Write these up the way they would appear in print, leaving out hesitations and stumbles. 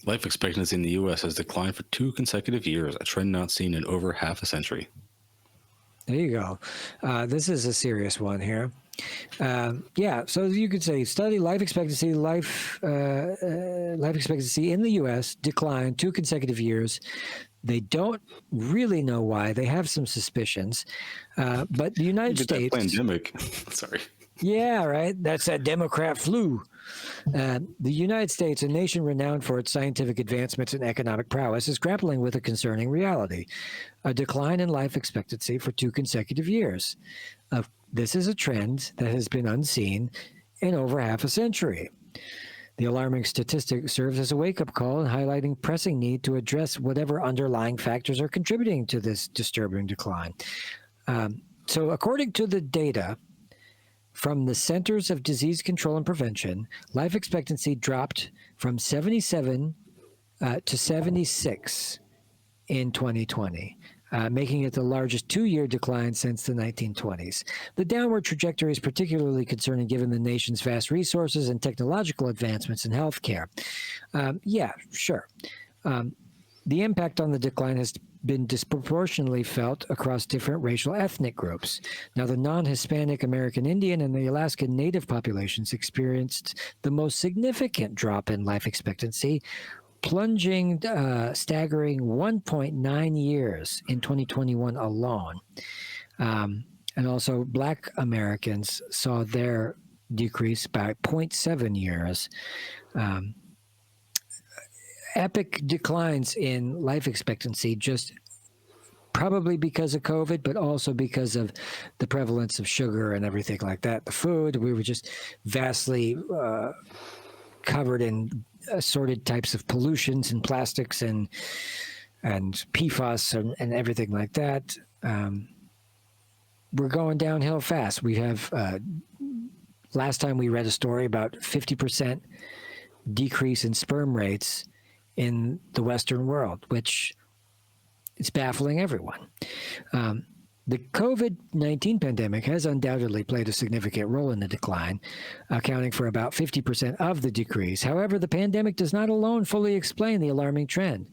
Life expectancy in the U.S. has declined for 2 consecutive years, a trend not seen in over half a century. There you go. This is a serious one here. Yeah, so you could say study life expectancy. Life expectancy in the U.S. declined 2 consecutive years. They don't really know why. They have some suspicions, but the United Look at that States. pandemic. Sorry. Yeah, right. That's that Democrat flu. The United States, a nation renowned for its scientific advancements and economic prowess, is grappling with a concerning reality: a decline in life expectancy for 2 consecutive years. This is a trend that has been unseen in over half a century. The alarming statistic serves as a wake-up call and highlighting pressing need to address whatever underlying factors are contributing to this disturbing decline. So according to the data from the Centers of Disease Control and Prevention, life expectancy dropped from 77 to 76 in 2020. Making it the largest 2-year decline since the 1920s. The downward trajectory is particularly concerning given the nation's vast resources and technological advancements in healthcare. Yeah, sure. The impact on the decline has been disproportionately felt across different racial ethnic groups. Now, the non-Hispanic American Indian and the Alaskan Native populations experienced the most significant drop in life expectancy, plunging staggering 1.9 years in 2021 alone. And also Black Americans saw their decrease by 0.7 years. Epic declines in life expectancy, just probably because of COVID, but also because of the prevalence of sugar and everything like that. The food, we were just vastly covered in assorted types of pollutions and plastics and PFAS and everything like that. We're going downhill fast. We have, last time we read a story about 50% decrease in sperm rates in the Western world, which is baffling everyone. The COVID-19 pandemic has undoubtedly played a significant role in the decline, accounting for about 50% of the decrease. However, the pandemic does not alone fully explain the alarming trend.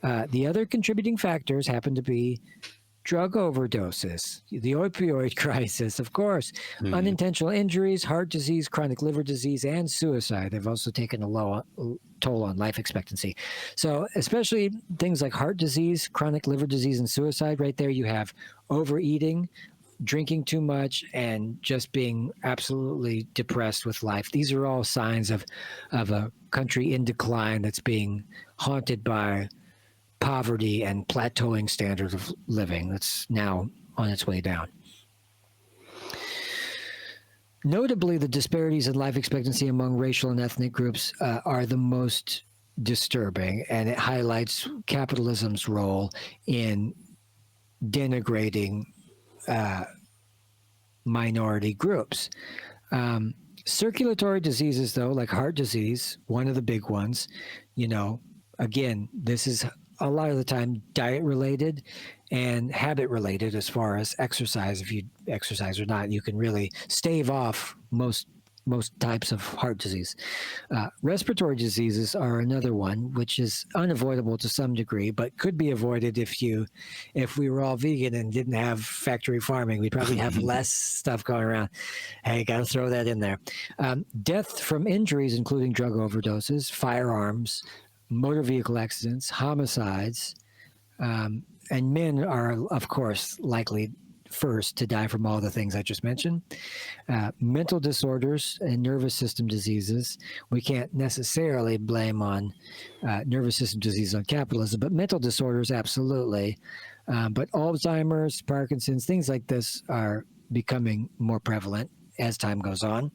The other contributing factors happen to be drug overdoses, the opioid crisis, of course, unintentional injuries, heart disease, chronic liver disease, and suicide have also taken a low toll on life expectancy. So especially things like heart disease, chronic liver disease, and suicide, right there you have overeating, drinking too much, and just being absolutely depressed with life. These are all signs of a country in decline that's being haunted by poverty and plateauing standards of living that's now on its way down. Notably, the disparities in life expectancy among racial and ethnic groups are the most disturbing, and it highlights capitalism's role in denigrating minority groups. Circulatory diseases, though, like heart disease, one of the big ones, again, this is a lot of the time diet related and habit related as far as exercise. If you exercise or not, you can really stave off most types of heart disease. Respiratory diseases are another one, which is unavoidable to some degree, but could be avoided if we were all vegan and didn't have factory farming. We'd probably have less stuff going around. Hey, got to throw that in there. Death from injuries, including drug overdoses, firearms, motor vehicle accidents, homicides, and men are, of course, likely first to die from all the things I just mentioned. Mental disorders and nervous system diseases. We can't necessarily blame on nervous system disease on capitalism, but mental disorders, absolutely. But Alzheimer's, Parkinson's, things like this are becoming more prevalent as time goes on.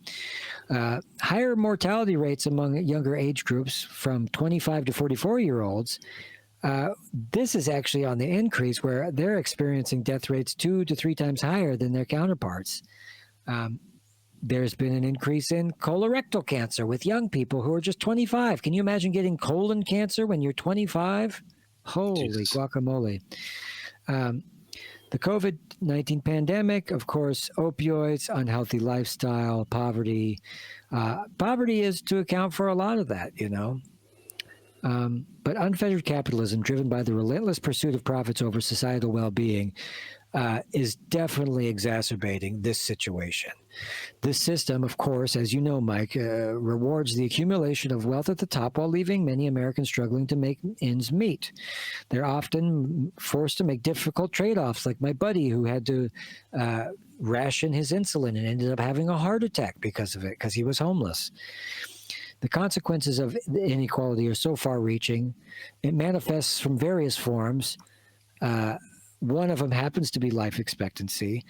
Higher mortality rates among younger age groups from 25 to 44-year-olds. This is actually on the increase, where they're experiencing death rates 2 to 3 times higher than their counterparts. There's been an increase in colorectal cancer with young people who are just 25. Can you imagine getting colon cancer when you're 25? Holy Jesus. Guacamole. The COVID-19 pandemic, of course, opioids, unhealthy lifestyle, poverty. Poverty is to account for a lot of that, But unfettered capitalism, driven by the relentless pursuit of profits over societal well-being, is definitely exacerbating this situation. This system, of course, as you know, Mike, rewards the accumulation of wealth at the top while leaving many Americans struggling to make ends meet. They're often forced to make difficult trade offs, like my buddy who had to ration his insulin and ended up having a heart attack because of it, because he was homeless. The consequences of the inequality are so far reaching. It manifests from various forms. One of them happens to be life expectancy.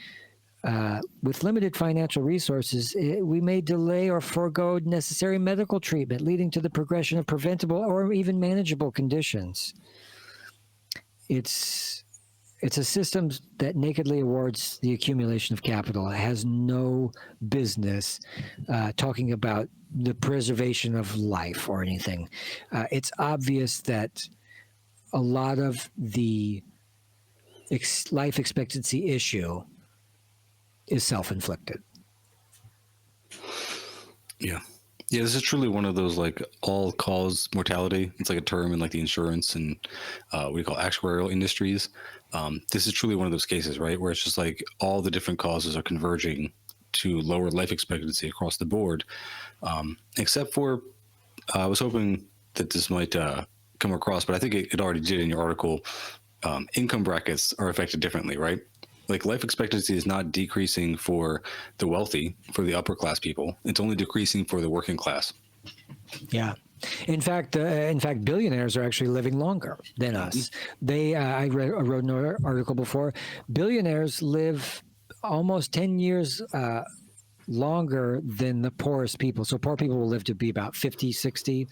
With limited financial resources, we may delay or forego necessary medical treatment, leading to the progression of preventable or even manageable conditions. It's a system that nakedly awards the accumulation of capital. It has no business talking about the preservation of life or anything. It's obvious that a lot of the life expectancy issue is self-inflicted. Yeah. Yeah, this is truly one of those like all cause mortality. It's like a term in like the insurance and what we call actuarial industries. This is truly one of those cases, right, where it's just like all the different causes are converging to lower life expectancy across the board. Except for, I was hoping that this might come across, but I think it already did in your article. Income brackets are affected differently, right? Like life expectancy is not decreasing for the wealthy, for the upper class people. It's only decreasing for the working class. Yeah. In fact, billionaires are actually living longer than us. I wrote an article before. Billionaires live almost 10 years longer than the poorest people. So poor people will live to be about 50, 60,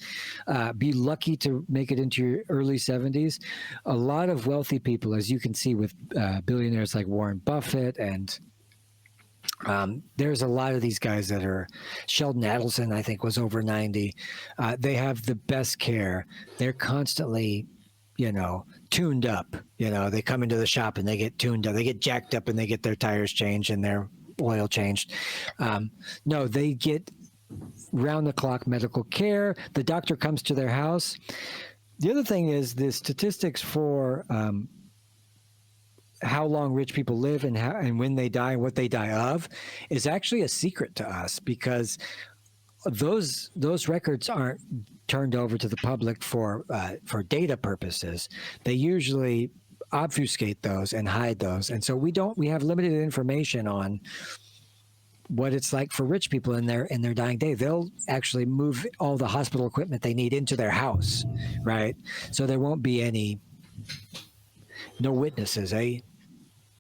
be lucky to make it into your early 70s. A lot of wealthy people, as you can see with billionaires like Warren Buffett, and there's a lot of these guys that are, Sheldon Adelson, I think, was over 90. They have the best care. They're constantly, tuned up. They come into the shop and they get tuned up. They get jacked up and they get their tires changed and their oil changed. No, they get round the clock medical care. The doctor comes to their house. The other thing is the statistics for how long rich people live and when they die and what they die of is actually a secret to us, because those records aren't turned over to the public for data purposes. They usually obfuscate those and hide those, and so we have limited information on what it's like for rich people in their dying day. They'll actually move all the hospital equipment they need into their house, right? So there won't be no witnesses, eh?